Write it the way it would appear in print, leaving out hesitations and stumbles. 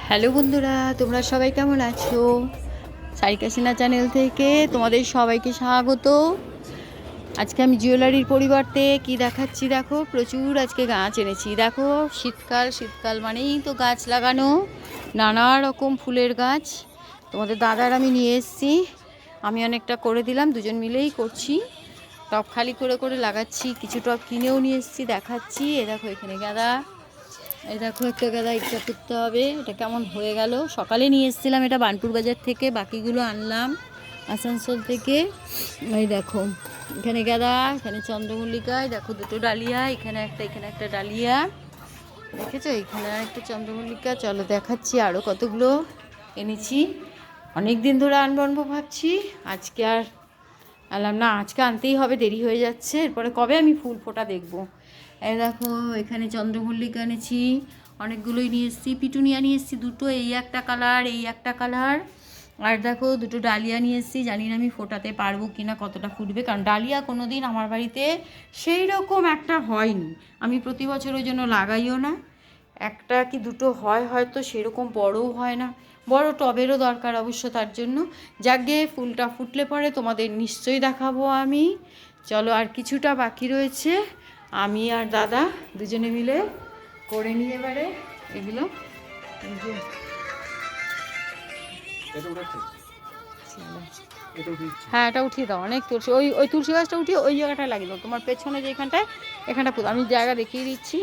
Hello বন্ধুরা, তোমরা সবাই কেমন আছো? সারিকা সিনহা চ্যানেল থেকে তোমাদের সবাইকে স্বাগত। আজকে আমি জুয়েলারির পরিবর্তে কি দেখাচ্ছি দেখো, প্রচুর আজকে গাছ এনেছি। দেখো, শীতকাল মানেই তো গাছ লাগানো, নানা রকম ফুলের গাছ তোমাদের দাদার আমি নিয়ে এসেছি। আমি অনেকটা করে দিলাম, দুজন মিলেই করছি। টব খালি করে করে লাগাচ্ছি, কিছু টব কিনেও নিয়ে এসেছি, দেখাচ্ছি। এ দেখো এখানে গাঁদা, এই দেখো একটা গাদা, এটা করতে হবে। এটা কেমন হয়ে গেল, সকালে নিয়ে এসেছিলাম এটা বানপুর বাজার থেকে, বাকিগুলো আনলাম আসানসোল থেকে। এই দেখো এখানে গাদা, এখানে চন্দ্রমল্লিকা, দেখো দুটো ডালিয়া, এখানে একটা ডালিয়া, দেখেছো? এখানে একটা চন্দ্রমল্লিকা। চলো দেখাচ্ছি আরও কতগুলো এনেছি। অনেক দিন ধরে আনবো ভাবছি, আজকে আর আনলাম না। আজকে আনতেই হবে, দেরি হয়ে যাচ্ছে। এরপরে কবে আমি ফুল ফোটা দেখবো। এই দেখো এখানে চন্দ্রমল্লিকা এনেছি, অনেকগুলোই নিয়ে এসেছি। পিটুনিয়া নিয়ে এসেছি দুটো, এই একটা কালার, এই একটা কালার। আর দেখো দুটো ডালিয়া নিয়ে এসেছি, জানি না আমি ফোটাতে পারবো কি না, কতটা ফুটবে, কারণ ডালিয়া কোনো দিন আমার বাড়িতে সেই রকম একটা হয়নি। আমি প্রতি বছর ওই জন্য লাগাইও না। একটা কি দুটো হয় হয়তো, সেরকম বড়ও হয় না। বড় টবেরও দরকার অবশ্য তার জন্য। যাকে ফুলটা ফুটলে পরে তোমাদের নিশ্চয়ই দেখাবো আমি। চলো, আর কিছুটা বাকি রয়েছে, আমি আর দাদা দুজনে মিলে করে নিয়ে এবারে এগুলো। হ্যাঁ, এটা উঠিয়ে দাও, অনেক তুলসী। ওই তুলসী গাছটা উঠিয়ে ওই জায়গাটায় লাগিয়ে দাও, তোমার পেছনে যেখানটায়, এখানটা আমি জায়গা দেখিয়ে দিচ্ছি।